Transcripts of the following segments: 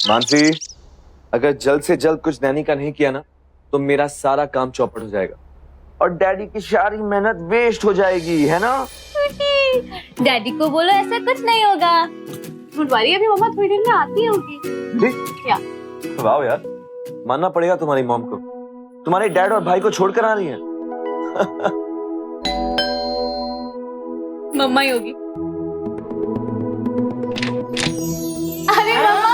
मानसी, अगर जल्द से जल्द कुछ नैनी का नहीं किया ना तो मेरा सारा काम चौपट हो जाएगा और डैडी की सारी मेहनत वेस्ट हो जाएगी, है ना? डैडी को बोलो ऐसा कुछ नहीं होगा। बुधवारी अभी मम्मा थोड़ी देर में आती होगी। क्या? वाह यार, मानना पड़ेगा तुम्हारी मॉम को, तुम्हारे डैड और भाई को छोड़कर आ रही है। मम्मा ही होगी। अरे मम्मा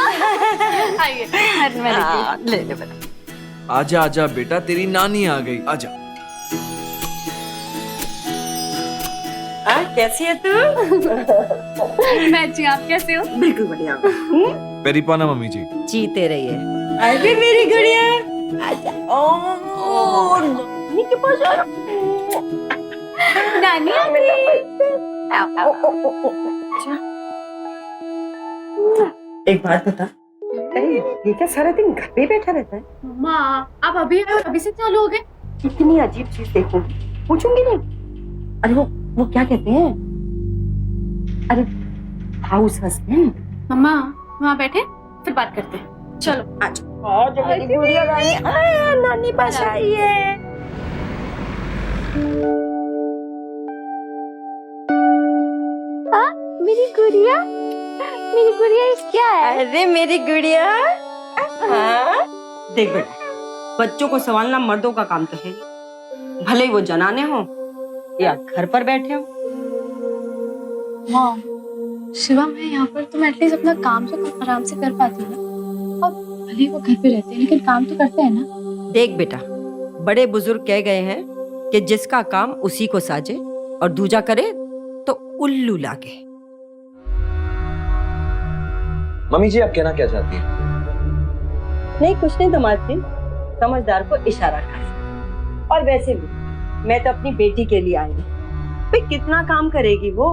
आइए। ले ले बेटा। आजा आजा बेटा, तेरी नानी आ गई, आजा। कैसी है तू? मैं अच्छी, आप कैसे हो? बिल्कुल बढ़िया। पेरीपाना मम्मी जी। जीते रहिए। अरे मेरी गुड़िया, आजा। ओ नानी के पास आ रहा। नानी एक बात बता, ये क्या सारा दिन घर पे बैठा रहता है? मम्मा आप अभी से चालू हो गए? कितनी अजीब चीज देखूंगी, पूछूंगी नहीं। अरे वो क्या कहते हैं? अरे हाउस हस्बैंड। मम्मा वहाँ बैठे फिर बात करते हैं। चलो आजा मेरी गुड़िया रानी। नानी पास आई है। मेरी गुड़िया क्या है? अरे मेरी गुड़िया। देख बेटा, बच्चों को संभालना मर्दों का काम तो है, भले ही वो जनाने हो या घर पर बैठे हो। मॉम, शिवम है यहाँ पर तो मैं एटलीस्ट अपना काम तो आराम से कर पाती हूँ ना। अब भले वो घर पे रहते हैं लेकिन काम तो करते हैं ना। देख बेटा, बड़े बुजुर्ग कह गए हैं कि जिसका काम उसी को साजे और दूजा करे तो उल्लू लागे। मम्मी जी, आप कहना क्या चाहती हैं? नहीं कुछ नहीं दमाद, समझदार को इशारा कर। और वैसे भी मैं तो अपनी बेटी के लिए आई हूँ। भाई कितना काम करेगी वो,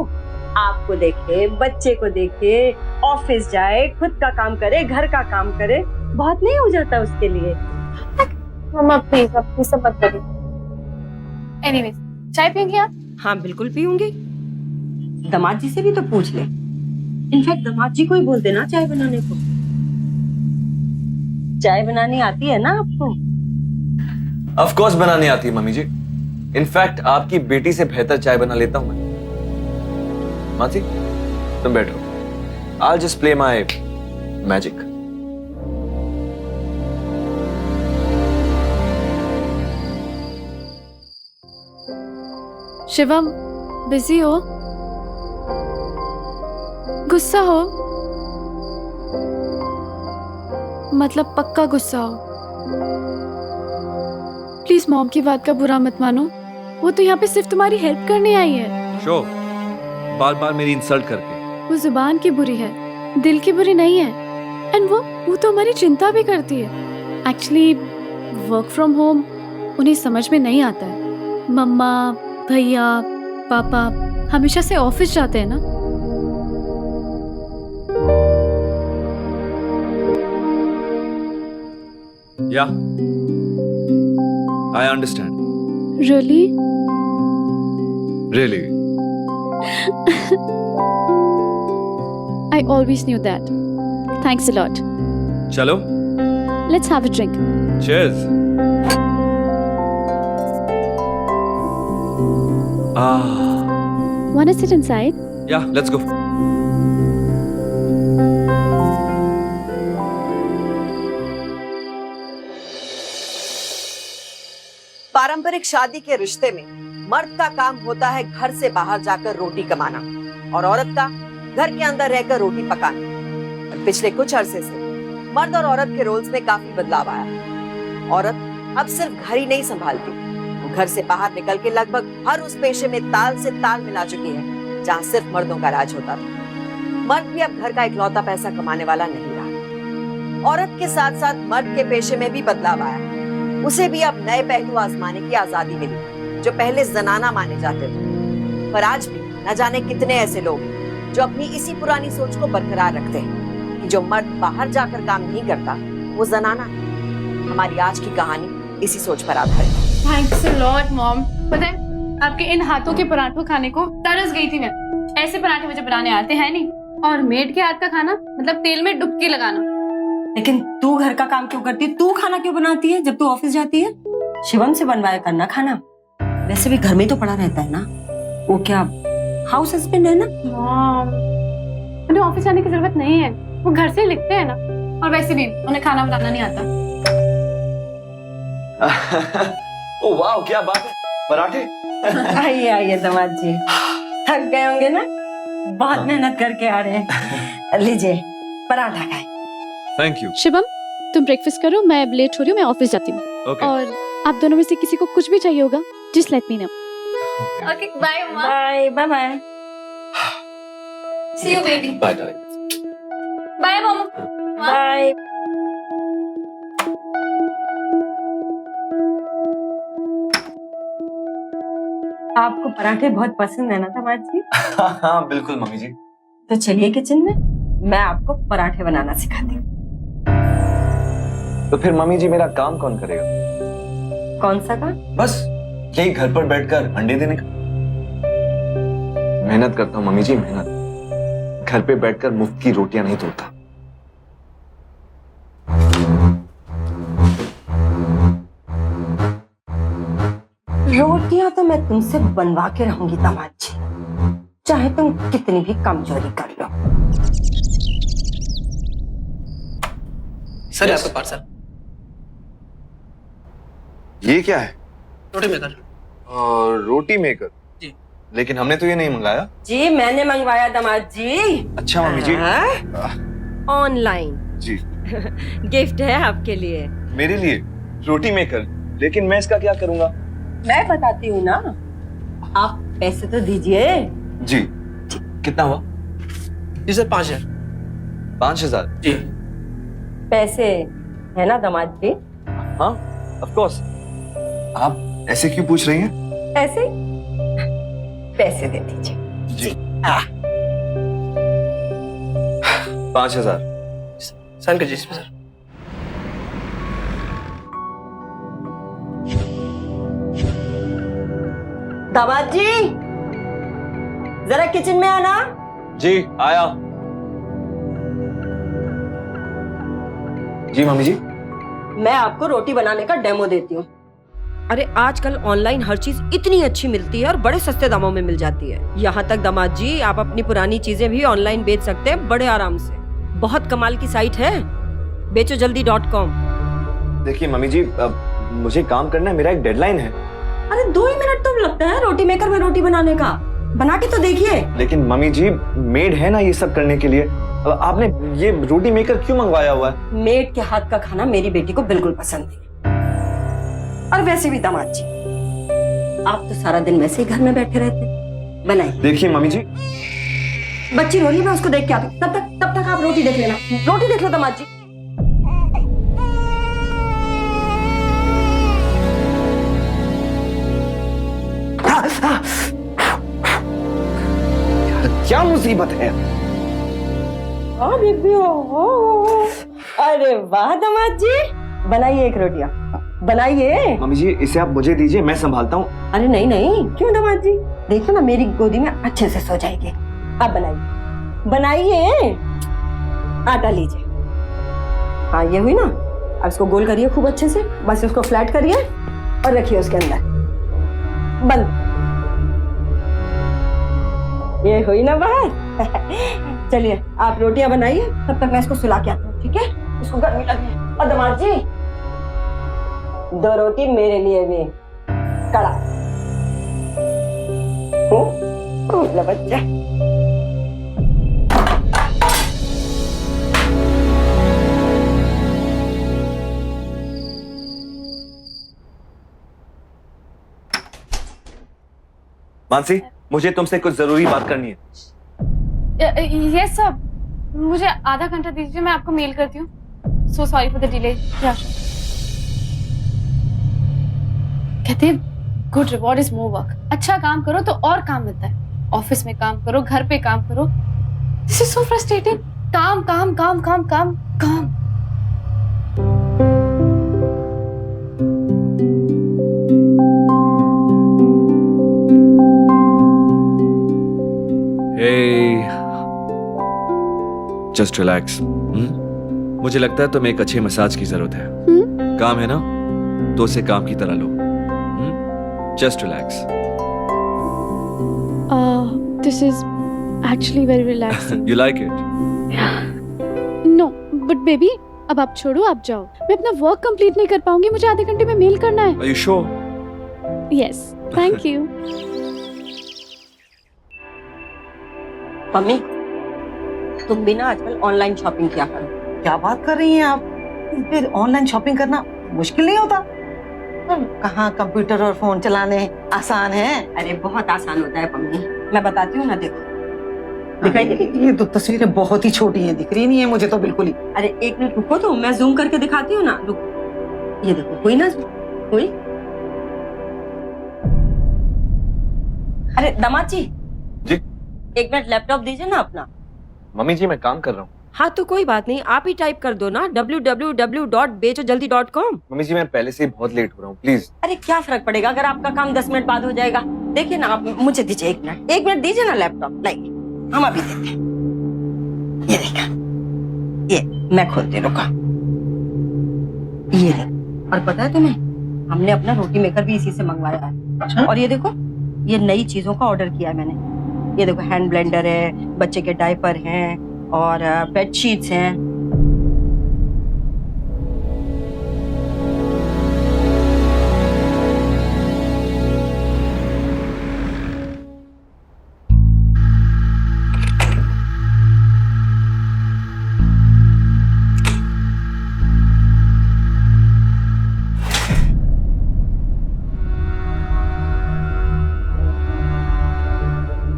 आपको देखे, बच्चे को देखे, ऑफिस जाए, खुद का काम करे, घर का काम करे, बहुत नहीं हो जाता उसके लिए। मम्मा प्लीज अब सब मत करिए। एनीवेज, चाय पियेंगी आप? हाँ बिल्कुल पीऊंगी। दामाद जी से भी तो पूछ ले। इनफैक्ट दामाद जी को ही बोल देना चाय बनाने को। चाय बनानी आती है ना आपको? ऑफ कोर्स बनानी आती है मम्मी जी। इनफैक्ट आपकी बेटी से बेहतर चाय बना लेता हूं मैं। मासी, तुम बैठो। I'll just play my magic. Shivam busy हो? गुस्सा हो? मतलब पक्का गुस्सा हो? प्लीज मॉम की बात का बुरा मत मानो, वो तो यहाँ पे सिर्फ तुम्हारी हेल्प करने आई है। शो, बार बार मेरी इंसल्ट करके। वो जुबान की बुरी है, दिल की बुरी नहीं है। एंड वो तो हमारी चिंता भी करती है। एक्चुअली वर्क फ्रॉम होम उन्हें समझ में नहीं आता है। मम्मा, भैया, पापा हमेशा से ऑफिस जाते हैं ना। Yeah, I understand. Really? Really? I always knew that. Thanks a lot. चलो, Let's have a drink. cheers. Wanna sit inside? Yeah, let's go. पारंपरिक शादी के रिश्ते में मर्द का काम होता है घर से बाहर जाकर रोटी कमाना और औरत का घर के अंदर रहकर रोटी पकाना। और पिछले कुछ अरसे से मर्द और औरत के रोल्स में काफी बदलाव आया। औरत अब सिर्फ घर ही नहीं संभालती, वो घर से बाहर निकल के लगभग हर उस पेशे में ताल से ताल मिला चुकी है जहाँ सिर्फ मर्दों का राज होता था। मर्द भी अब घर का इकलौता पैसा कमाने वाला नहीं रहा। औरत के साथ साथ मर्द के पेशे में भी बदलाव आया। उसे भी अब नए पहलू आजमाने की आजादी मिली जो पहले जनाना माने जाते थे। पर आज भी न जाने कितने ऐसे लोग हैं जो अपनी इसी पुरानी सोच को बरकरार रखते हैं कि जो मर्द बाहर जाकर काम नहीं करता वो जनाना है। हमारी आज की कहानी इसी सोच पर आधारित है। Thanks a lot mom. पता है आपके इन हाथों के पराठों खाने को तरस गई थी मैं। ऐसे पराठे मुझे बनाने आते हैं नहीं, और मेड के हाथ का खाना मतलब तेल में डुबकी लगाना। लेकिन तू घर का काम क्यों करती है? तू खाना क्यों बनाती है जब तू ऑफिस जाती है? शिवम से बनवाया करना खाना। वैसे भी घर में ही तो पड़ा रहता है ना। वो क्या हाउस हस्बैंड है ना? उन्हें ऑफिस जाने की जरूरत नहीं है, वो घर से ही लिखते हैं ना। और वैसे भी उन्हें खाना बनाना नहीं आता। ओ वाह, क्या बात है। पराठे। आइए आइए दामाद जी, थक गए होंगे ना, बहुत मेहनत करके आ रहे हैं। लीजिए पराठा खाए। Thank you. शिवम, तुम ब्रेकफास्ट करो, मैं लेट हो रही हूँ, मैं ऑफिस जाती हूँ। ओके। और आप दोनों में से किसी को कुछ भी चाहिए होगा, just let me know. Okay bye mama. Bye bye bye. See you baby. Bye darling. Bye mama. Bye. आपको पराठे बहुत पसंद है ना दामाद जी? हाँ बिल्कुल मम्मी जी। तो चलिए किचन में, मैं आपको पराठे बनाना सिखाती हूँ। तो फिर मम्मी जी मेरा काम कौन करेगा? कौन सा काम? बस यही घर पर बैठकर अंडे देने का। मेहनत करता हूँ मम्मी जी, मेहनत। घर पे बैठकर मुफ्त की रोटियां नहीं तोड़ता। रोटियां तो मैं तुमसे बनवा के रहूंगी दामाद जी, चाहे तुम कितनी भी कमजोरी कर लो। सर आपका पार्सल। ये क्या है? रोटी मेकर। रोटी मेकर? जी। लेकिन हमने तो ये नहीं मंगाया। जी मैंने मंगवाया दामाद जी। अच्छा मम्मी जी। ऑनलाइन जी। गिफ्ट है आपके लिए। मेरे लिए रोटी मेकर? लेकिन मैं इसका क्या करूंगा? मैं बताती हूँ ना, आप पैसे तो दीजिए। जी। कितना हुआ? जी सर 5,000। 5,000? जी। पैसे है ना दामाद जी? हाँ ऑफ कोर्स। आप ऐसे क्यों पूछ रही हैं? ऐसे पैसे दे दीजिए। जी। 5,000। साइन कीजिए इसमें सर। दामाद जी जरा किचन में आना। जी आया। जी मम्मी जी। मैं आपको रोटी बनाने का डेमो देती हूँ। अरे आजकल ऑनलाइन हर चीज इतनी अच्छी मिलती है और बड़े सस्ते दामों में मिल जाती है। यहाँ तक दामाद जी आप अपनी पुरानी चीजें भी ऑनलाइन बेच सकते हैं बड़े आराम से। बहुत कमाल की साइट है बेचोजल्दी.com। देखिए मम्मी जी, मुझे काम करना है, मेरा एक डेडलाइन है। अरे 2 ही मिनट तो लगता है रोटी मेकर में रोटी बनाने का, बना के तो देखिए। लेकिन मम्मी जी मेड है ना ये सब करने के लिए। अब आपने ये रोटी मेकर क्यों मंगवाया हुआ है? मेड के हाथ का खाना मेरी बेटी को बिल्कुल पसंद नहीं। और वैसे भी दामाद जी आप तो सारा दिन वैसे ही घर में बैठे रहते, बनाइए। देखिए मम्मी जी। बच्ची रो रही है, मैं उसको देख के आती हूँ। तब तक आप रोटी देख लेना। रोटी देख लो दामाद जी। क्या मुसीबत है? अरे वाह दामाद जी, बनाइए एक रोटियां, बनाइए। मम्मी जी इसे आप मुझे दीजिए, मैं संभालता हूँ। अरे नहीं नहीं, क्यों दामाद जी, देखो ना मेरी गोदी में अच्छे से सो जाएगी। आप बनाइए बनाइए। आटा लीजिए। हाँ ये हुई ना, अब इसको गोल करिए खूब अच्छे से, बस उसको फ्लैट करिए और रखिए उसके अंदर। बंद। ये हुई ना बाहर। चलिए आप रोटियां बनाइए, तब तक मैं इसको सुला के आता हूँ, ठीक है? इसको गर्मी लगी है। और दामाद जी 2 रोटी मेरे लिए भी, कड़ा। लो बच्चा। मानसी, मुझे तुमसे कुछ जरूरी बात करनी है। यस सर, मुझे आधा घंटा दीजिए, मैं आपको मेल करती हूँ। So sorry for the delay. कहते हैं good reward is more work. अच्छा काम करो तो और काम मिलता है। ऑफिस में काम करो, घर पे काम करो। This is so frustrating. काम काम काम काम काम काम। Hey, just relax. मुझे लगता है तुम्हें एक अच्छे मसाज की जरूरत है। काम है ना, तो उसे काम की तरह लो। Just relax. This is actually very relaxing. You like it? No but baby, अब आप छोड़ो, आप जाओ। मैं अपना वर्क कंप्लीट नहीं कर पाऊंगी, मुझे आधे घंटे में मेल करना है। Are you sure? Yes, thank you. Mummy, तुम भी ना आजकल ऑनलाइन शॉपिंग किया करो। क्या बात कर रही हैं आप? फिर ऑनलाइन शॉपिंग करना मुश्किल नहीं होता? कहाँ कंप्यूटर और फोन चलाने आसान है? अरे बहुत आसान होता है मम्मी, मैं बताती हूँ ना, देखो दिखाई दे रही? ये तो तस्वीरें बहुत ही छोटी हैं, दिख रही नहीं है मुझे तो बिल्कुल ही। अरे एक मिनट रुको, तो मैं जूम करके दिखाती हूँ ना, रुको। ये देखो, हुई ना हुई? अरे दामाद जी, एक मिनट लैपटॉप दीजिए ना अपना। मम्मी जी मैं काम कर रहा हूँ। हाँ तो कोई बात नहीं, आप ही टाइप कर दो ना www.बेचोजल्दी.com। मम्मी जी मैं पहले से ही बहुत लेट हो रहा हूँ, प्लीज। अरे क्या फर्क पड़ेगा अगर आपका काम 10 मिनट बाद हो जाएगा। देखिए ना, आप मुझे दीजिए एक मिनट दीजिए ना लैपटॉप, लाइए हम अभी देते हैं। ये देखा, ये मैं खोलती, रुका। ये देखो, और पता है तुम्हें, हमने अपना रोटी मेकर भी इसी से मंगवाया है। अच्छा? और ये देखो, ये नई चीजों का ऑर्डर किया है मैंने। ये देखो, हैंड ब्लेंडर है, बच्चे के डायपर हैं और बेड शीट्स हैं।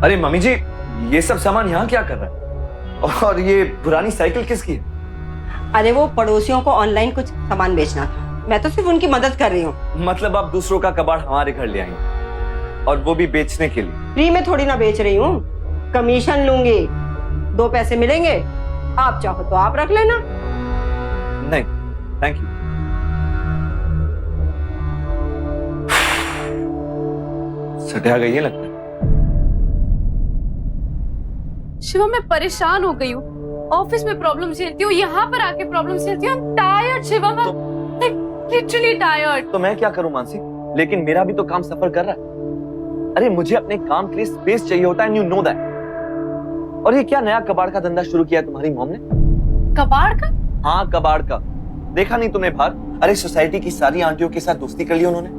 अरे मम्मी जी, ये सब सामान यहाँ क्या कर रहा है? और ये पुरानी साइकिल किसकी है? अरे वो पड़ोसियों को ऑनलाइन कुछ सामान बेचना था, मैं तो सिर्फ उनकी मदद कर रही हूँ। मतलब आप दूसरों का कबाड़ हमारे घर ले आएंगे, और वो भी बेचने के लिए? फ्री में थोड़ी ना बेच रही हूँ, कमीशन लूंगी, 2 पैसे मिलेंगे। आप चाहो तो आप रख लेना। नहीं, थैंक यू। सटिया गई है लगता है। शिवम, मैं परेशान हो गई हूँ। ऑफिस में प्रॉब्लम झेलती हूँ, यहाँ पर आके प्रॉब्लम झेलती हूँ। I'm tired, Shivam, literally tired. तो मैं क्या करूं मानसी? लेकिन मेरा भी तो काम सफर कर रहा है। अरे मुझे अपने काम के लिए स्पेस चाहिए होता है, यू नो दैट। और ये क्या नया कबाड़ का धंधा शुरू किया है तुम्हारी मॉम ने? कबाड़ का? हाँ कबाड़ का। देखा नहीं तुमने बाहर? अरे सोसाइटी की सारी आंटियों के साथ दोस्ती कर ली उन्होंने।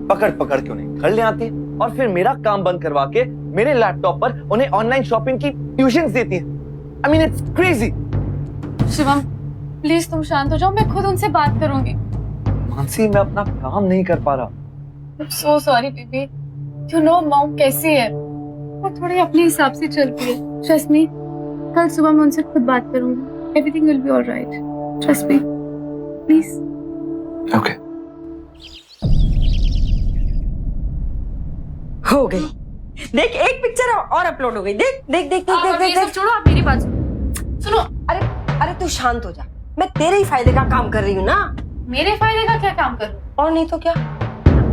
पकड़ पकड़ के उन्हें घर ले आती है और फिर मेरा काम बंद करवा के मेरे लैपटॉप पर उन्हें ऑनलाइन शॉपिंग की ट्यूशंस देती है। I mean it's crazy. Shivam please तुम शांत हो जाओ, मैं खुद उनसे बात करूंगी। मानसी मैं अपना काम नहीं कर पा रहा। So sorry baby, you know mom कैसी है, वो थोड़ी अपने हिसाब से चलती है। ट्रस्ट मी, कल सुबह मैं उनसे खुद बात करूंगी। Everything will be alright, trust me please. Okay. हो गई, देख एक पिक्चर और अपलोड हो गई। देख देख देख देख देख देख। छोड़ो, आप मेरी बात सुनो। अरे अरे तू शांत हो जा, मैं तेरे ही फायदे का काम कर रही हूँ ना। मेरे फायदे का क्या काम करूं? और नहीं तो क्या।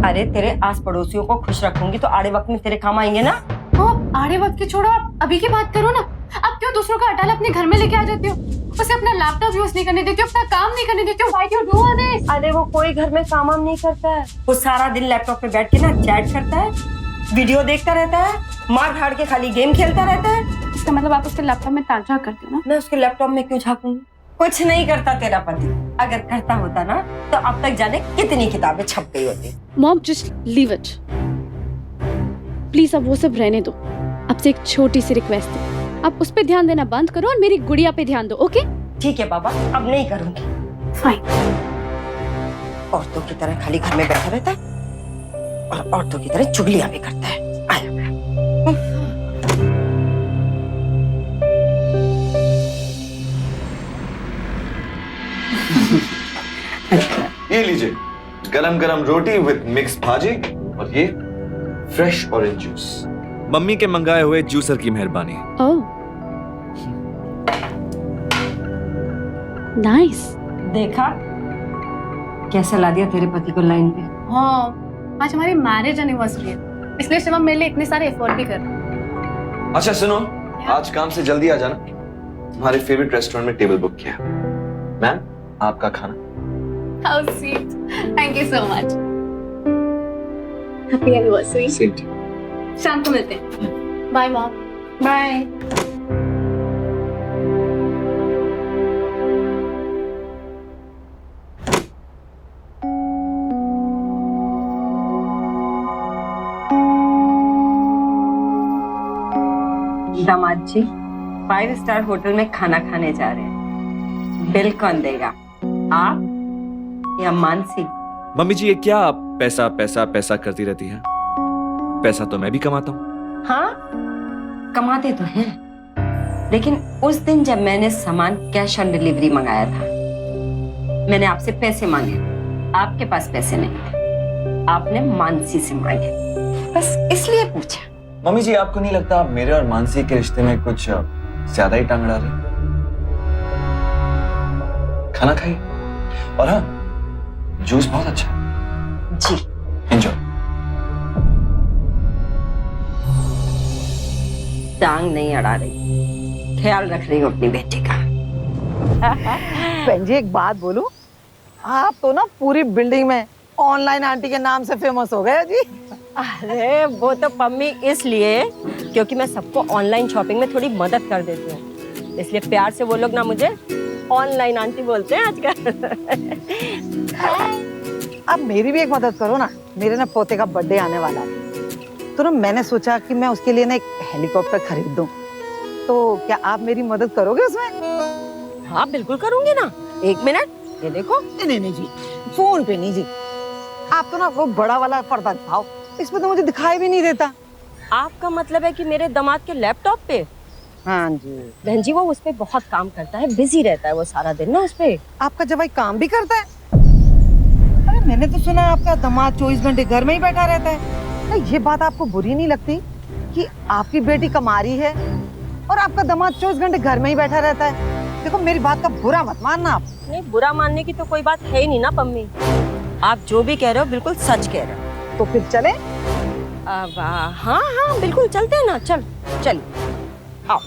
अरे तेरे आस पड़ोसियों को खुश रखूंगी तो आड़े वक्त में तेरे काम आएंगे ना। ओ, आड़े वक्त की छोड़ो, आप अभी की बात करो ना। आप क्यों दूसरों का अटाला अपने घर में लेके आ जाती हो? उसे अपना लैपटॉप यूज नहीं करने देती हो, अपना काम नहीं करने देती हो। Why do do all this? अरे वो कोई घर में काम नहीं करता है, वो सारा दिन लैपटॉप पे बैठ के ना चैट करता है, वीडियो देखता रहता है, मार धाड़ के खाली गेम खेलता रहता है। इसका मतलब आप उसके लैपटॉप में ताजा करते हो ना? मैं उसके लैपटॉप में क्यों झांकूंगी? कुछ नहीं करता तेरा पति। अगर करता होता ना तो अब तक जाने कितनी किताबें छप गई होती। Mom just leave it please, अब वो सब रहने दो। आपसे एक छोटी सी रिक्वेस्ट है, आप उस पे ध्यान देना बंद करो और मेरी गुड़िया पे ध्यान दो। ओके ठीक है बाबा, अब नहीं करूंगी। फाइन। औरतों की तरह खाली घर में बैठा रहता है और औरतों की तरह चुगलियां भी करता है। आया ये लीजिए, गरम गरम रोटी विद मिक्स भाजी और ये फ्रेश ऑरेंज जूस। मम्मी के मंगाए हुए जूसर की मेहरबानी। Oh nice. देखा कैसा ला दिया तेरे पति को लाइन पे। हाँ, आज हमारी मैरिज एनिवर्सरी है, इसलिए शिवम मेरे लिए इतने सारे एफर्ट भी कर रहा है। अच्छा सुनो, आज काम से जल्दी आ जाना, हमारे फेवरेट रेस्टोरेंट में टेबल बुक किया। मैम, आपका खाना। How sweet, thank you so much. Happy anniversary. Same. शाम को मिलते हैं। Bye mom. बाय। दामाद जी 5 स्टार होटल में खाना खाने जा रहे हैं। बिल कौन देगा, आप या मानसी? मम्मी जी, ये क्या आप पैसा पैसा पैसा करती रहती हैं? पैसा तो मैं भी कमाता हूँ। हाँ, कमाते तो हैं, लेकिन उस दिन जब मैंने सामान कैश ऑन डिलीवरी मंगाया था, मैंने आपसे पैसे मांगे, आपके पास पैसे नहीं थे, आपने मानसी से मांगे, बस इसलिए पूछा। मम्मी जी, आपको नहीं लगता आप मेरे और मानसी के रिश्ते में कुछ ज्यादा ही टांग अड़ा रही? खाना खाइए, और हाँ, जूस बहुत अच्छा है। जी, एंजॉय। टांग नहीं अड़ा रही, ख्याल रख रही हूँ अपनी बेटी का। बहन जी एक बात बोलूं, आप तो ना पूरी बिल्डिंग में ऑनलाइन आंटी के नाम से फेमस हो गए जी। अरे वो तो पम्मी इसलिए क्योंकि मैं सबको ऑनलाइन शॉपिंग में थोड़ी मदद कर देती हूँ, इसलिए प्यार से वो लोग ना मुझे ऑनलाइन आंटी बोलते हैं आजकल। आप मेरी भी एक मदद करो ना, मेरे ना पोते का बर्थडे आने वाला है, तो ना मैंने सोचा कि मैं उसके लिए ना एक हेलीकॉप्टर खरीद दूं, तो क्या आप मेरी मदद करोगे उसमें? हाँ बिल्कुल करूंगी ना, 1 मिनट, ये देखो। नहीं जी, फोन पे नहीं जी, आप तो ना वो बड़ा वाला पर्दा दिखाओ, इसमें तो मुझे दिखाई भी नहीं देता। आपका मतलब है कि मेरे दामाद के लैपटॉप पे? हाँ जी। बहन जी वो उस पे बहुत काम करता है, बिजी रहता है वो सारा दिन ना उस पे। आपका जवाई काम भी करता है? अरे मैंने तो सुना आपका दामाद 24 घंटे घर में ही बैठा रहता है। नहीं, ये बात आपको बुरी नहीं लगती कि आपकी बेटी कमा रही है और आपका दामाद 24 घंटे घर में ही बैठा रहता है? देखो मेरी बात का बुरा मत मानना आप। नहीं, बुरा मानने की तो कोई बात है ही नहीं ना पम्मी, आप जो भी कह रहे हो बिल्कुल सच कह रहे हो। तो फिर चले? हाँ हाँ बिल्कुल चलते हैं ना, चल आओ।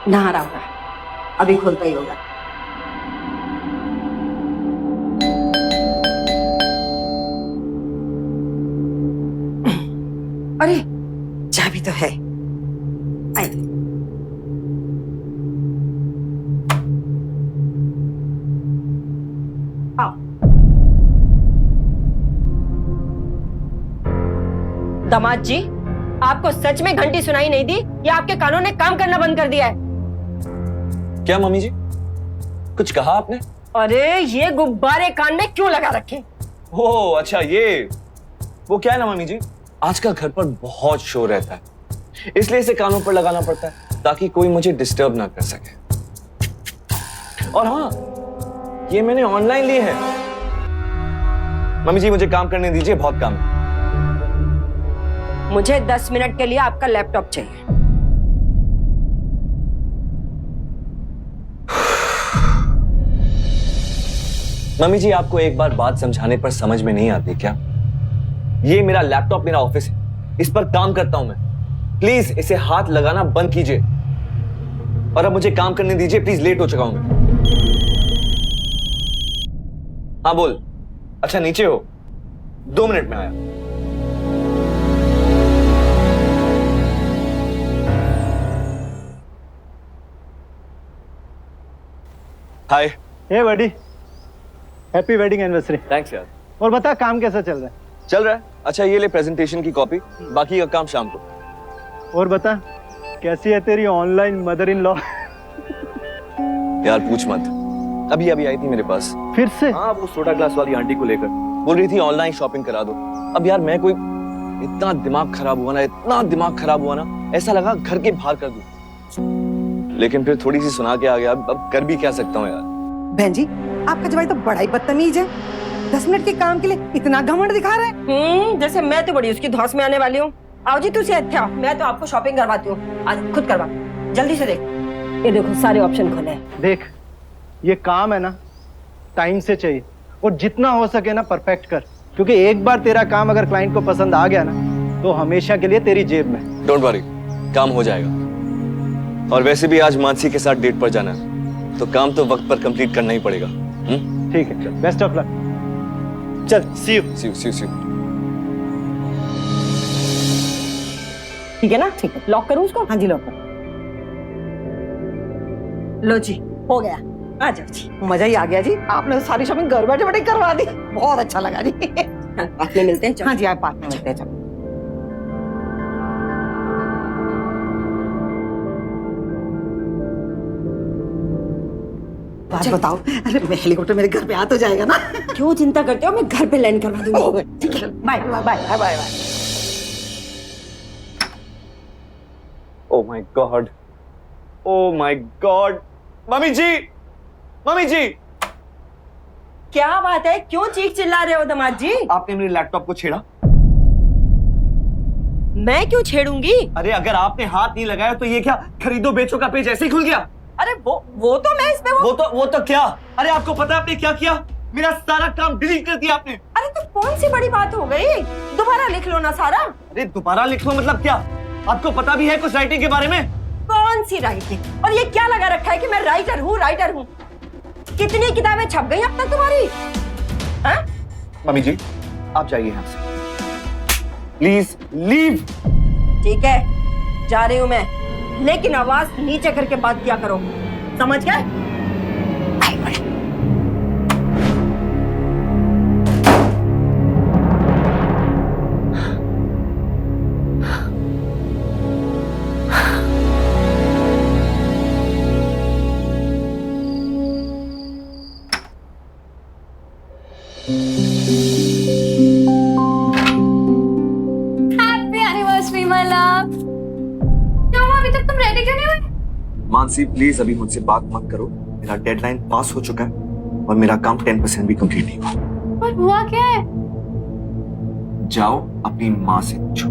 नहा रहा होगा, अभी खुलता ही होगा। अरे चाबी तो है, आई। आओ। दामाद जी, आपको सच में घंटी सुनाई नहीं दी या आपके कानों ने काम करना बंद कर दिया है? क्या मम्मी जी, कुछ कहा आपने? अरे ये गुब्बारे कान में क्यों लगा रखे? ओह अच्छा, ये वो क्या है ना मम्मी जी, आजकल घर पर बहुत शोर रहता है, इसलिए इसे कानों पर लगाना पड़ता है ताकि कोई मुझे डिस्टर्ब ना कर सके। और हाँ, ये मैंने ऑनलाइन ली है। मम्मी जी मुझे काम करने दीजिए, बहुत काम है। मुझे 10 मिनट के लिए आपका लैपटॉप चाहिए। मम्मी जी आपको एक बार बात समझाने पर समझ में नहीं आती क्या? ये मेरा लैपटॉप मेरा ऑफिस है, इस पर काम करता हूं मैं, प्लीज इसे हाथ लगाना बंद कीजिए और अब मुझे काम करने दीजिए प्लीज, लेट हो चुका हूं मैं। हाँ बोल। अच्छा नीचे हो, 2 मिनट में आया। हाय। हे बडी, हैप्पी वेडिंग एनिवर्सरी। थैंक्स यार। और बता काम कैसा चल रहा है? चल रहा है। अच्छा ये ले प्रेजेंटेशन की कॉपी, बाकी का काम शाम को। और बता कैसी है तेरी ऑनलाइन मदर इन लॉ? यार पूछ मत, अभी अभी आई थी मेरे पास। फिर से? हाँ वो सोडा ग्लास वाली आंटी को लेकर बोल रही थी ऑनलाइन शॉपिंग करा दो। अब यार मैं कोई, इतना दिमाग खराब हुआ ना, इतना दिमाग खराब हुआ ना, ऐसा लगा घर के बाहर कर दूं। लेकिन फिर थोड़ी सी सुना के आ गया, अब कर भी क्या सकता हूँ यार। बहन जी आपका जवाई तो बड़ा ही बदतमीज है, 10 मिनट के काम के लिए इतना घमंड दिखा रहा है। जैसे मैं तो बड़ी उसकी धौंस में आने वाली हूँ। आओ जी तुझे अच्छा, मैं तो आपको शॉपिंग करवाती हूँ, आज खुद करवा, जल्दी से देख, ये देखो सारे ऑप्शन खुले हैं। देख ये काम है ना, टाइम से चाहिए और जितना हो सके ना परफेक्ट कर, क्योंकि एक बार तेरा काम अगर क्लाइंट को पसंद आ गया ना तो हमेशा के लिए तेरी जेब में। डोंट वरी, काम हो जाएगा। और वैसे भी आज मानसी के साथ डेट पर जाना है, तो काम तो वक्त पर कंप्लीट करना ही पड़ेगा। ठीक है, चल, बेस्ट ऑफ लक। चल, see you. See you, see you, see you. ठीक है ना? ठीक है, लॉक करूं उसको? हाँ जी, लॉक करो। लो जी, हो गया। आ जाओ जी। मजा ही आ गया जी, आपने सारी शॉपिंग घर बैठे बैठे करवा दी, बहुत अच्छा लगा जी। बाद में मिलते हैं। चलो। हाँ जी, आप बाद में मिलते हैं। चलो। बात बताओ, अरे मैं हेलीकॉप्टर मेरे घर पे आ तो जाएगा ना? क्यों चिंता करते हो? मैं घर पे लैंड करवा दूंगी। ठीक है, bye bye bye bye bye. Oh my God! Oh my God! Mummy ji! Mummy ji! क्या बात है? क्यों चीख चिल्ला रहे हो दामाद जी? आपने मेरे लैपटॉप को छेड़ा? मैं क्यों छेड़ूंगी? अरे अगर आपने हाथ नहीं लगाया तो ये क्या खरीदो बेचो का पेज ऐसे ही खुल गया? अरे वो तो मैं इसमें वो तो क्या? अरे आपको पता है आपने क्या किया? मेरा सारा काम डिलीट कर दिया आपने। अरे तो कौन सी बड़ी बात हो गई? दोबारा लिख लो ना सारा। अरे दोबारा लिख लो मतलब क्या? आपको पता भी है कुछ राइटिंग के बारे में? कौन सी राइटिंग? और ये क्या लगा रखा है कि मैं राइटर हूँ? कितनी किताबें छप गई अब तक तुम्हारी? हाँ? मम्मी जी, आप जाइए यहाँ से। Please leave. ठीक है, जा रही हूँ मैं, लेकिन आवाज नीचे करके बात किया करो, समझ गए? Happy anniversary my love. क्यों अभी तक तुम रेडी क्यों नहीं हुए? मानसी प्लीज अभी मुझसे बात मत करो, मेरा डेडलाइन पास हो चुका है और मेरा काम 10% भी कंप्लीट नहीं हुआ। पर हुआ क्या है? जाओ अपनी माँ से पूछो।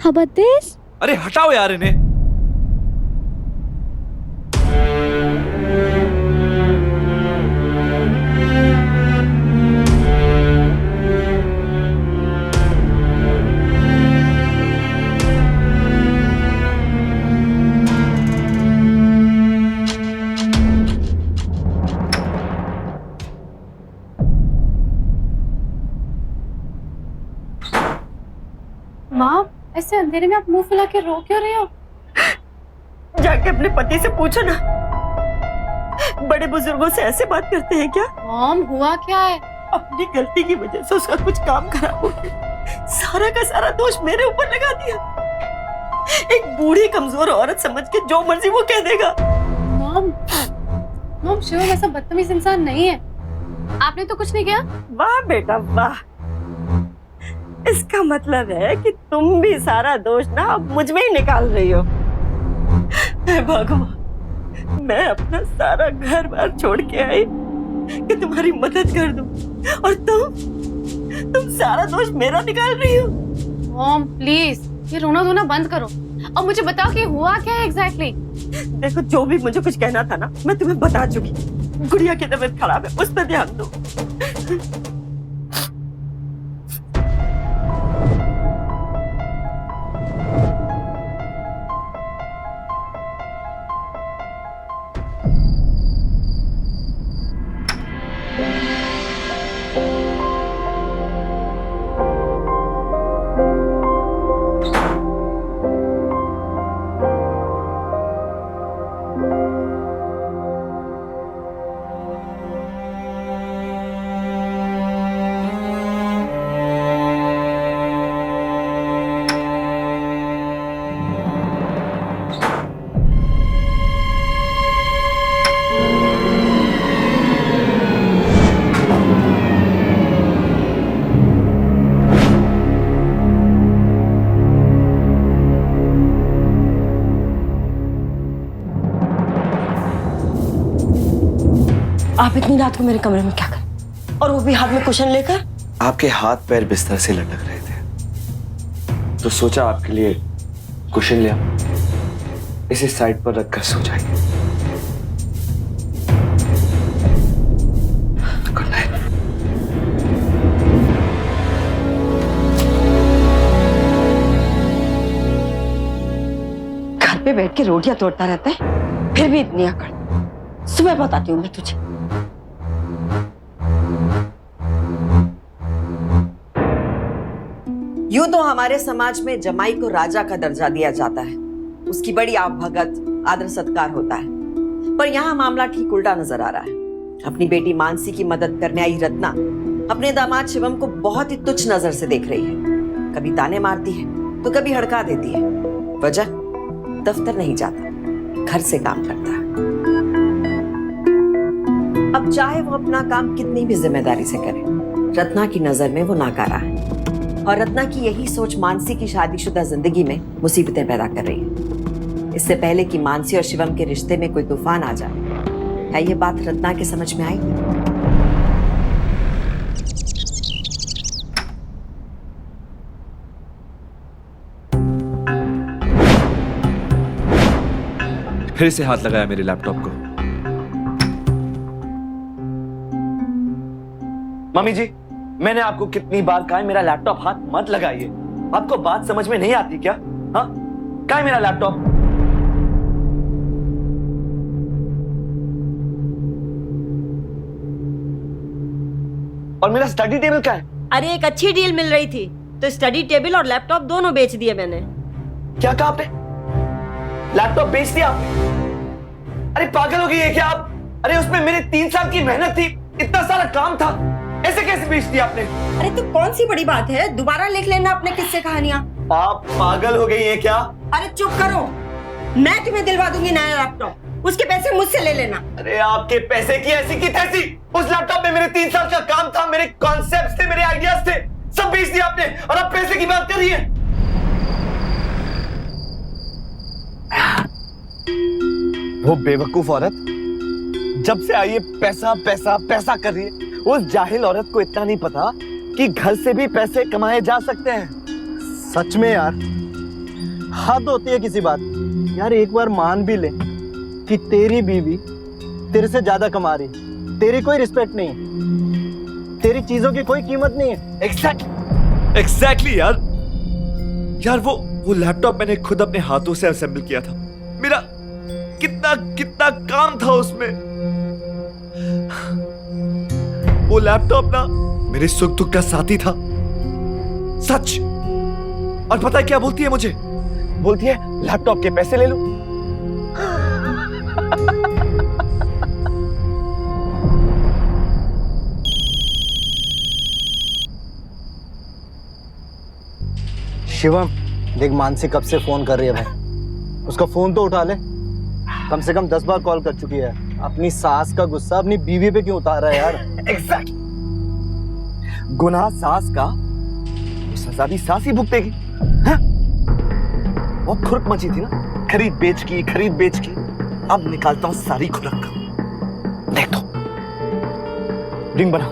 How about this? अरे हटाओ यार इन्हें। माँ, ऐसे अंधेरे में आप मुंह फुला के रो क्यों रहे हो? जाके अपने पति से पूछो ना, बड़े बुजुर्गों से ऐसे बात करते हैं क्या? मॉम, हुआ क्या है? अपनी गलती की वजह से उसका कुछ काम खराब हो गया, सारा का सारा दोष मेरे ऊपर लगा दिया। एक बूढ़ी कमजोर औरत समझ के जो मर्जी वो कह देगा। मॉम शिवम ऐसा बदतमीज इंसान नहीं है। आपने तो कुछ नहीं किया। वाह बेटा वाह, इसका मतलब है कि तुम भी सारा दोष ना अब मुझ में ही निकाल रही हो। भगवान, मैं अपना सारा घर बार छोड़ के आई कि तुम्हारी मदद कर दूं, और तुम सारा दोष मेरा निकाल रही हो। मॉम प्लीज, ये रोना धोना बंद करो और मुझे बताओ कि हुआ क्या है एग्जैक्टली। देखो, जो भी मुझे कुछ कहना था ना, मैं तुम्हें बता चुकी। गुड़िया की तबीयत खराब है, उस पर ध्यान दो। आप इतनी रात को मेरे कमरे में क्या कर, और वो भी हाथ में कुशन लेकर? आपके हाथ पैर बिस्तर से लटक रहे थे तो सोचा आपके लिए कुशन लिया, इसे साइड पर रखकर सो जाइए। Good night. घर पे बैठ के रोटियां तोड़ता रहता है, फिर भी इतनी अकड़। सुबह बताती हूँ मैं तुझे। यूं तो हमारे समाज में जमाई को राजा का दर्जा दिया जाता है, उसकी बड़ी भगत आदर सत्कार होता है, पर यहाँ मामला ठीक उल्टा नजर आ रहा है। अपनी बेटी मानसी की मदद करने आई रत्ना अपने दामाद शिवम को बहुत ही तुच्छ नजर से देख रही है। कभी ताने मारती है तो कभी हड़का देती है। वजह, दफ्तर नहीं जाता, घर से काम करता है। अब चाहे वो अपना काम कितनी भी जिम्मेदारी से करे, रत्ना की नजर में वो नाकारा है। और रत्ना की यही सोच मानसी की शादीशुदा जिंदगी में मुसीबतें पैदा कर रही है। इससे पहले कि मानसी और शिवम के रिश्ते में कोई तूफान आ जाए, क्या ये बात रत्ना के समझ में आई? फिर से हाथ लगाया मेरे लैपटॉप को। मम्मी जी, मैंने आपको कितनी बार कहा है मेरा लैपटॉप हाथ मत लगाइए। आपको बात समझ में नहीं आती क्या? हाँ, कहाँ है मेरा लैपटॉप? और मेरा स्टडी टेबल कहाँ है? अरे एक अच्छी डील मिल रही थी तो स्टडी टेबल और लैपटॉप दोनों बेच दिए मैंने। क्या कहा आपने? लैपटॉप बेच दिया आपने? अरे पागल हो गई है क्या आप? अरे उसमें मेरे 3 साल की मेहनत थी, इतना सारा काम था, ऐसे कैसे बेच दिया आपने? अरे तो कौन सी बड़ी बात है, दोबारा लिख लेना अपने किस्से कहानियां। आप पागल हो गई हैं क्या? अरे चुप करो, मैं तुम्हें दिलवा दूंगी नया लैपटॉप, उसके पैसे मुझसे ले लेना। अरे आपके पैसे की ऐसी की तैसी, उस लैपटॉप में मेरे 3 साल का काम था, मेरे कॉन्सेप्ट्स थे, मेरे आइडियाज थे, सब बेच दिया आपने और आप पैसे की बात कर रही है। वो बेवकूफ औरत जब से आई है पैसा पैसा पैसा कर रही है। उस जाहिल औरत को इतना नहीं पता कि घर से भी पैसे कमाए जा सकते हैं। सच में यार, हद होती है किसी बात। यार एक बार मान भी ले कि तेरी बीवी तेरे से ज्यादा कमा रही, तेरी कोई रिस्पेक्ट नहीं है, तेरी चीजों की कोई कीमत नहीं है। एग्जैक्टली यार वो लैपटॉप मैंने खुद अपने हाथों से असेंबल किया था। मेरा कितना काम था उसमें। वो लैपटॉप ना मेरे सुख दुख का साथी था, सच। और पता है क्या बोलती है मुझे? बोलती है लैपटॉप के पैसे ले लो। शिवम देख, मानसी कब से फोन कर रही है भाई, उसका फोन तो उठा ले। कम से कम 10 बार कॉल कर चुकी है। अपनी सास का गुस्सा अपनी बीवी पे क्यों उतार रहा है यार? एग्जैक्ट, गुनाह सास का, सजा भी सास ही भुगतेगी। हाँ? वो खुरक मची थी ना, खरीद बेच की। अब निकालता हूं सारी खुरक। देख तो, ड्रिंक बना।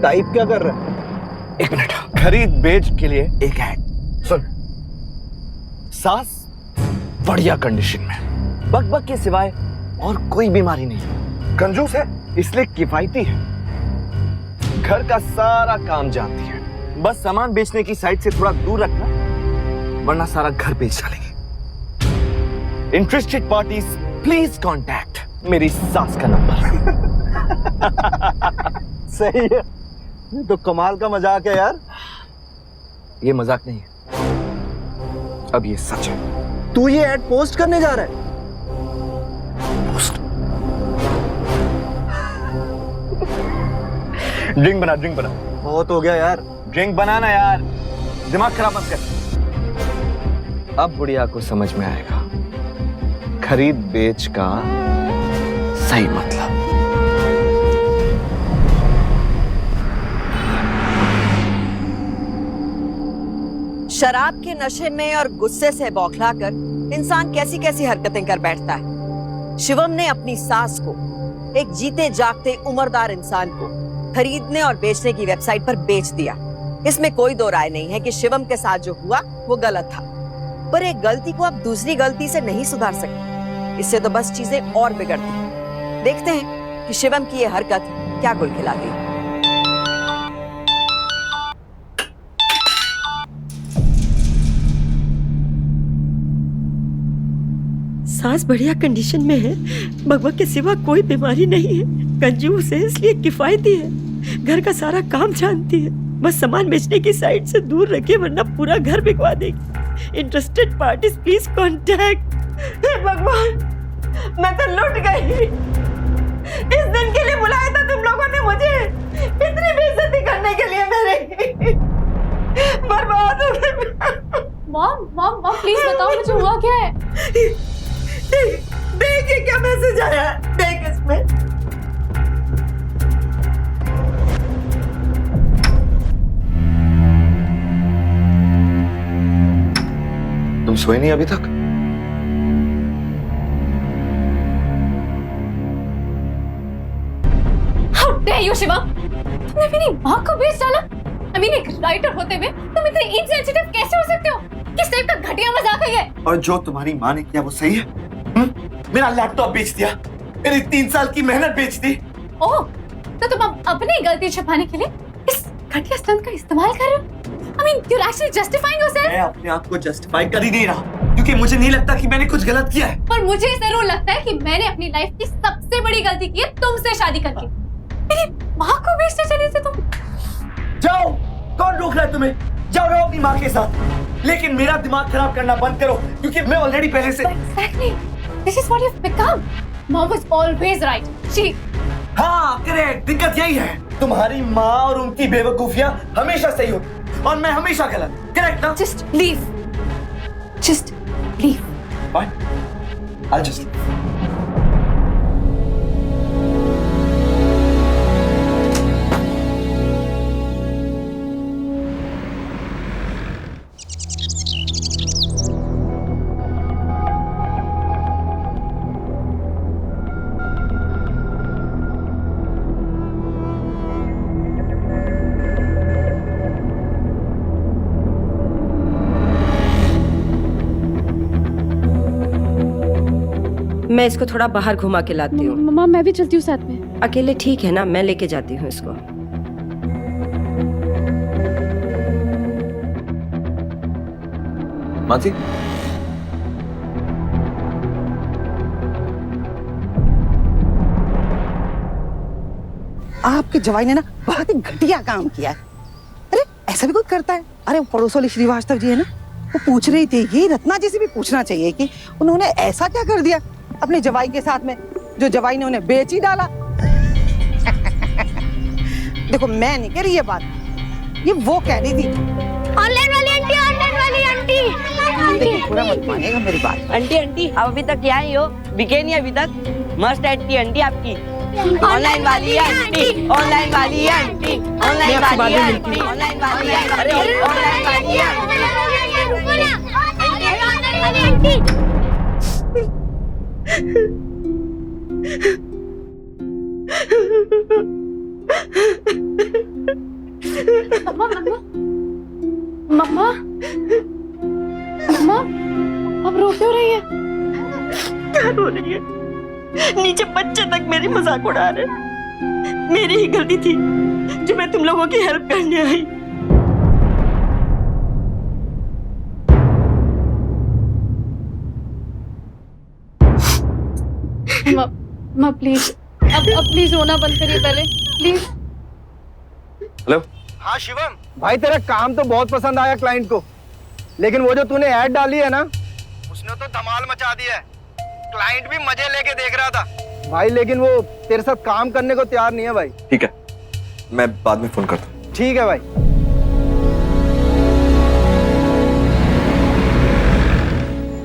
टाइप क्या कर रहा है? 1 मिनट, खरीद बेच के लिए एक ऐड सुन। सास बढ़िया कंडीशन में, बक के सिवाय और कोई बीमारी नहीं, कंजूस है इसलिए किफायती है, घर का सारा काम जानती है, बस सामान बेचने की साइड से थोड़ा दूर रखना वरना सारा घर बेच डालेगी। इंटरेस्टेड पार्टीज प्लीज कांटेक्ट मेरी सास का नंबर। सही है, ये तो कमाल का मजाक है यार। ये मजाक नहीं है, अब ये सच है। तू ये ऐड पोस्ट करने जा रहा है? पोस्ट? ड्रिंक बना। बहुत हो गया यार। ड्रिंक बनाना यार, दिमाग खराब मत कर। अब बुढ़िया को समझ में आएगा खरीद बेच का सही मतलब। शराब के नशे में और गुस्से से बौखलाकर इंसान कैसी कैसी हरकतें कर बैठता है। शिवम ने अपनी सास को, एक जीते जागते उम्रदार इंसान को, खरीदने और बेचने की वेबसाइट पर बेच दिया। इसमें कोई दो राय नहीं है कि शिवम के साथ जो हुआ वो गलत था, पर एक गलती को आप दूसरी गलती से नहीं सुधार सकते। इससे तो बस चीजें और बिगड़ती हैं। देखते हैं कि शिवम की ये हरकत क्या गुल खिलाती है। सास बढ़िया कंडीशन में है, बगबग के सिवा कोई बीमारी नहीं है, कंजूस है इसलिए किफायती है, घर का सारा काम जानती है, बस सामान बेचने की साइड से दूर रखे वरना पूरा घर बिकवा देगी। Interested parties please contact. हे भगवान, मैं तो लुट गई। इस दिन के लिए बुलाया था तुम लोगों ने मुझे, इतनी बेइज्जती करने के लिए मेरे बर्बाद हो गई। मॉम मॉम मॉम प्लीज बताओ मुझे हुआ क्या है। देख ये क्या मैसेज आया है, देख इसमें। तुम सोए नहीं अभी तक? How dare you, Shiva? तुमने मेरी माँ को बेच डाला। I mean, एक राइटर होते हुए तुम इतने इनसेंसिटिव कैसे हो सकते हो? किस टाइप का घटिया मजाक है ये? और जो तुम्हारी माँ ने किया वो सही है? मेरा लैपटॉप बेच दिया, मेरी 3 साल की मेहनत बेच दी। ओह, तो तुम अब अपनी गलती छुपाने के लिए इस घटिया स्टंट का इस्तेमाल कर रहे हो? I mean, you're actually justifying yourself. मैं अपने आप को जस्टिफाई कर ही नहीं रहा, क्योंकि मुझे नहीं लगता कि मैंने कुछ गलत किया है। पर मुझे जरूर लगता है कि मैंने अपनी लाइफ की सबसे बड़ी गलती की है तुमसे शादी करके। मेरी माँ को बेचने चले थे तुम। जाओ, कौन रोक रहा है तुम्हें? जाओ रहो अपनी माँ के साथ, लेकिन मेरा दिमाग खराब करना बंद करो, क्योंकि मैं ऑलरेडी पहले से। Exactly. This is what you've become. Mom was always right. She. हाँ, करेक्ट। दिक्कत यही है, तुम्हारी माँ और उनकी बेवकूफियाँ हमेशा सही होती और मैं हमेशा गलत। करेक्ट ना? Just leave. Just leave. Fine. I'll just leave. मैं इसको थोड़ा बाहर घुमा के लाती हूँ। मम्मा मैं भी चलती हूँ साथ में। अकेले ठीक है ना, मैं लेके जाती हूँ इसको। मानसी, आपके जवाई ने ना बहुत ही घटिया काम किया है। अरे ऐसा भी कोई करता है? अरे पड़ोस वाली श्रीवास्तव जी है ना, वो पूछ रही थी, ये रत्ना जी से भी पूछना चाहिए कि उन्होंने ऐसा क्या कर दिया अपने जवाई के साथ में, जो जवाई ने उन्हें बेच ही डाला। देखो मैं नहीं कह रही ये बात, ये वो कह रही थी। ऑनलाइन वाली आंटी, ऑनलाइन वाली आंटी। देखो पूरा मत मानेगा मेरी बात। आंटी आंटी आप अभी तक क्या आई हो? बिके नहीं अभी तक? मस्त आंटी आंटी आपकी। ऑनलाइन वाली आंटी, ऑनलाइन वाली आंटी, ऑनलाइन वाली आंटी, ऑनलाइन वाली आंटी, अरे ऑनलाइन वाली आंटी। मम्मा मम्मा अब रो क्यों रही है? क्या रो रही है? नीचे बच्चे तक मेरी मजाक उड़ा रहे। मेरी ही गलती थी जो मैं तुम लोगों की हेल्प करने आई। माँ प्लीज अब प्लीज रोना बंद करिए पहले प्लीज। हेलो। हाँ शिवम भाई, तेरा काम तो बहुत पसंद आया क्लाइंट को, लेकिन वो जो तूने ऐड डाली है ना, उसने तो धमाल मचा दिया है। क्लाइंट भी मजे लेके देख रहा था भाई, लेकिन वो तेरे साथ काम करने को तैयार नहीं है भाई। ठीक है, मैं बाद में फोन करता हूँ। ठीक है भाई।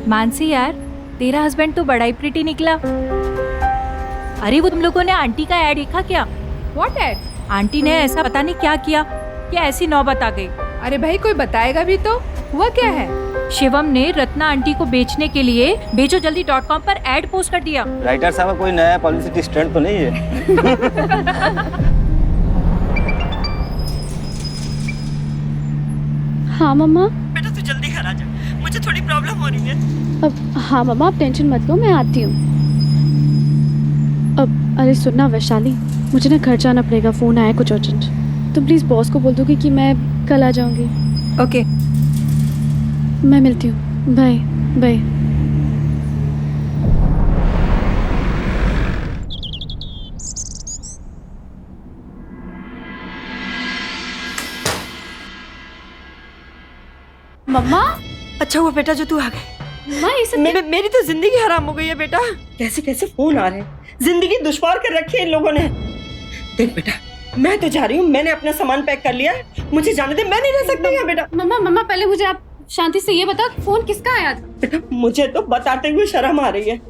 मानसी यार, तेरा हस्बैंड तो बड़ा ही प्रिटी निकला। अरे वो तुम लोगों ने आंटी का ऐड देखा क्या? What add? आंटी ने ऐसा पता नहीं क्या किया कि ऐसी नौबत आ गई। अरे भाई कोई बताएगा भी तो, हुआ क्या है? शिवम ने रत्ना आंटी को बेचने के लिए बेचोजल्दी.com पर ऐड पोस्ट कर दिया। राइटर साहब कोई नया पब्लिसिटी स्टंट तो नहीं है? हाँ मम्मा। बेटा तू जल्दी घर आ जा, मुझे थोड़ी प्रॉब्लम हो रही है। अब हाँ मम्मा, आप टेंशन मत लो, मैं आती हूँ। अब अरे सुनना वैशाली, मुझे ना घर जाना पड़ेगा, फ़ोन आया कुछ अर्जेंट। तुम प्लीज़ बॉस को बोल दोगी कि मैं कल आ जाऊँगी। ओके। मैं मिलती हूँ, बाय बाय। मम्मा। अच्छा हुआ बेटा जो तू आ गई। माँ ये सब मेरी तो जिंदगी हराम हो गई है बेटा। कैसे कैसे फोन आ रहे हैं, जिंदगी दुश्वार कर रखी है इन लोगों ने। देख बेटा, मैं तो जा रही हूँ, मैंने अपना सामान पैक कर लिया है, मुझे जाने दे, मैं नहीं रह सकती यहाँ बेटा। मम्मा पहले मुझे आप शांति से ये बताओ, फोन किसका आया था? बेटा मुझे तो बताते हुए शर्म आ रही है।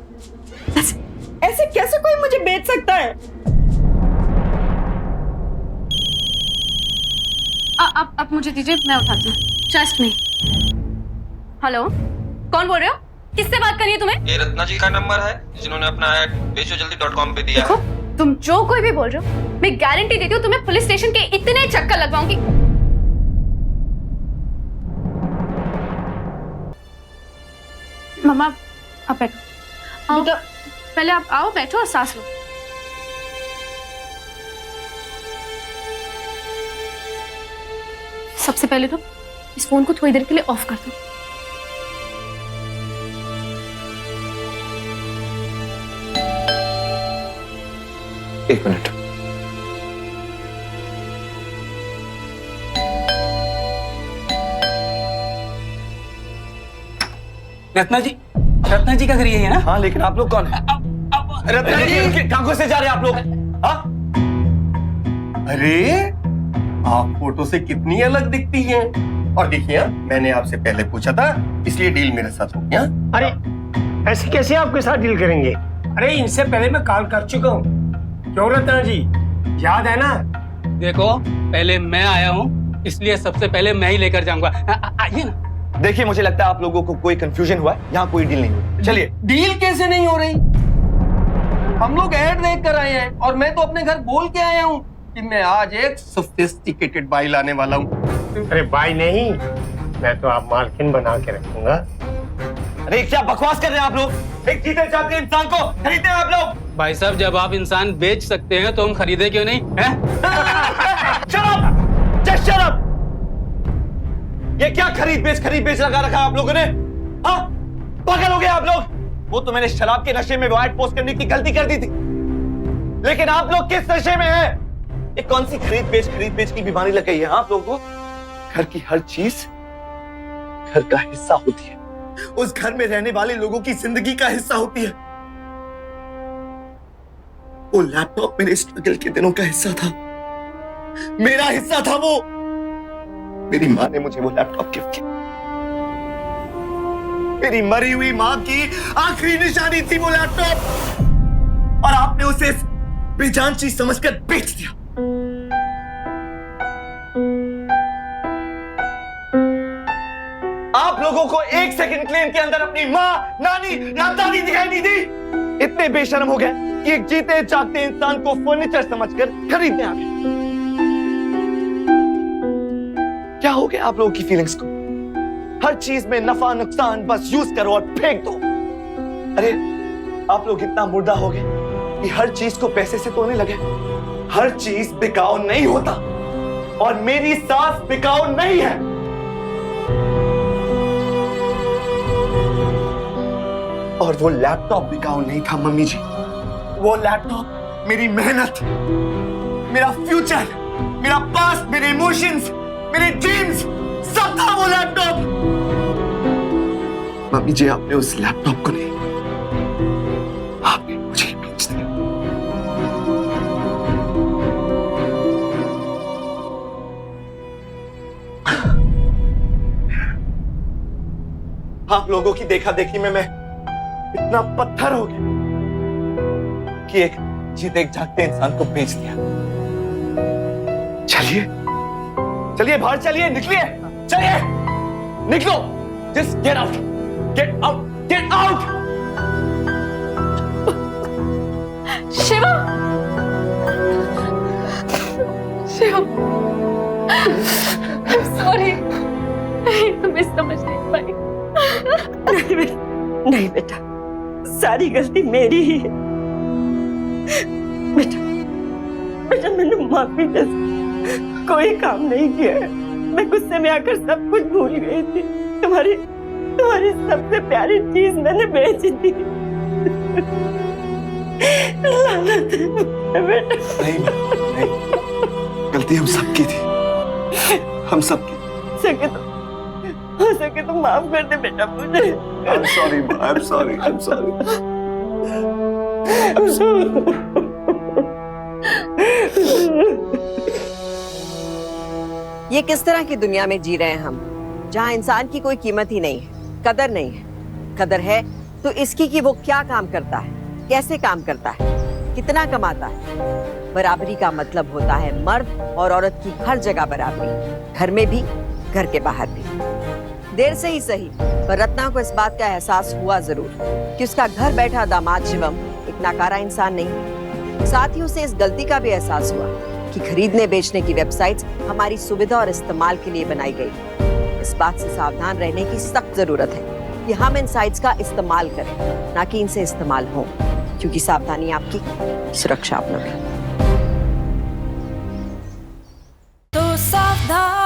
ऐसे कैसे कोई मुझे बेच सकता है? अब मुझे दीजिए, मैं उठाती हूँ। Trust me. हेलो, कौन बोल रहे हो? किससे बात करनी है तुम्हें? ये रत्ना जी का नंबर है जिन्होंने अपना ऐड बेचोजल्दी.com पे दिया देखो, है। तुम जो कोई भी बोल रहे हो, मैं गारंटी देती हूँ तुम्हें पुलिस स्टेशन के इतने चक्कर लगवाऊंगी। मम्मा आप बैठो। आओ, पहले आप आओ, बैठो और सांस लो। सबसे पहले तो इस फोन को थोड़ी देर के लिए ऑफ कर दो। एक मिनट। रत्ना जी का घर यही है ना? हाँ, लेकिन आप लोग कौन है? रत्ना जी कहाँ से जा रहे हैं आप लोग? हाँ? अरे आप फोटो से कितनी अलग दिखती हैं। और देखिए, मैंने आपसे पहले पूछा था, इसलिए डील मेरे साथ हो गया। अरे ऐसे कैसे आपके साथ डील करेंगे? अरे इनसे पहले मैं कॉल कर चुका हूँ। क्यों रत्ना जी, याद है ना? देखो, पहले मैं आया हूँ, इसलिए सबसे पहले मैं ही लेकर जाऊंगा। आइए ना। देखिए, मुझे लगता है आप लोगों को कोई कंफ्यूजन हुआ है। यहाँ कोई डील नहीं हुई। चलिए। डील कैसे नहीं हो रही? हम लोग ऐड देख कर आए हैं और मैं तो अपने घर बोल के आया हूँ कि मैं आज एक सोफिस्टिकेटेड बाई लाने वाला हूँ। अरे बाई नहीं, मैं तो आप मालकिन बना के रखूंगा। अरे क्या बकवास कर रहे हैं आप लोग? एक जीते जाते इंसान को खरीदते हैं आप लोग? भाई साहब, जब आप इंसान बेच सकते हैं तो हम खरीदे क्यों नहीं? Shut up! Just shut up! ये क्या खरीद बेच लगा रखा है आप लोगों ने? हाँ? पागल हो गए आप लोग? वो तो मैंने शराब के नशे में वाइट पोस्ट करने की गलती कर दी थी, लेकिन आप लोग किस नशे में हैं? ये कौन सी खरीद बेच की बीमारी लग गई है आप लोगों को? घर की हर चीज घर का हिस्सा होती है, उस घर में रहने वाले लोगों की जिंदगी का हिस्सा होती है। वो लैपटॉप मेरे स्ट्रगल के दिनों का हिस्सा था, मेरा हिस्सा था वो। मेरी माँ ने मुझे वो लैपटॉप गिफ्ट किया। मेरी मरी हुई माँ की आखिरी निशानी थी वो लैपटॉप, और आपने उसे बेजान चीज समझकर बेच दिया। आप लोगों को एक सेकंड के लिए अंदर अपनी माँ, नानी या दादी दिखाई नहीं दी? इतने बेशर्म हो गए कि एक जीते जागते इंसान को फर्नीचर समझकर खरीदने आ गए। क्या हो गया आप लोगों की फीलिंग्स को? हर चीज में नफा नुकसान बस यूज करो और फेंक दो। अरे आप लोग इतना मुर्दा हो गए कि हर चीज को पैसे से तोड़ने लगे। हर चीज बिकाऊ नहीं होता, और मेरी सास बिकाऊ नहीं है। और वो लैपटॉप बिकाऊ नहीं था मम्मी जी। वो लैपटॉप मेरी मेहनत, मेरा फ्यूचर, मेरा पास्ट, मेरे इमोशंस, मेरे ड्रीम्स, सब था वो लैपटॉप। मम्मी जी, आपने उस लैपटॉप को नहीं, आपने मुझे ही बेच दिया। आप लोगों की देखा देखी में मैं इतना पत्थर हो गया कि एक जीते जागते इंसान को बेच दिया। चलिए चलिए बाहर चलिए, निकलिए, चलिए, निकलो। Just get out, get out, get out. Shivam, Shivam, I'm sorry. मैं समझ नहीं पाई। नहीं बेटा, सारी गलती मेरी ही है। बेटा मैंने माफी दे, कोई काम नहीं किया है। मैं गुस्से में आकर सब कुछ भूल गई थी। तुम्हारी सबसे प्यारी चीज मैंने बेच दी। लानत है बेटा। नहीं, गलती हम सबकी थी, हम सबकी। हो सके तो माफ कर दे बेटा मुझे। I'm sorry, I'm sorry, I'm sorry. ये किस तरह की दुनिया में जी रहे हैं हम, जहाँ इंसान की कोई कीमत ही नहीं है, कदर नहीं है। कदर है तो इसकी कि वो क्या काम करता है, कैसे काम करता है, कितना कमाता है। बराबरी का मतलब होता है मर्द और औरत की हर जगह बराबरी, घर में भी, घर के बाहर भी। देर से ही सही, पर रत्ना को इस बात का एहसास हुआ जरूर कि उसका घर बैठा दामाद शिवम एक नाकारा इंसान नहीं। साथ ही उसे इस गलती का भी एहसास हुआ कि खरीदने बेचने की वेबसाइट्स हमारी सुविधा और इस्तेमाल के लिए बनाई गई। इस बात से सावधान रहने की सख्त जरूरत है कि हम इन साइट्स का इस्तेमाल करें, ना कि इनसे इस्तेमाल हो, क्योंकि सावधानी आपकी, सुरक्षा अपना। तो सावधान।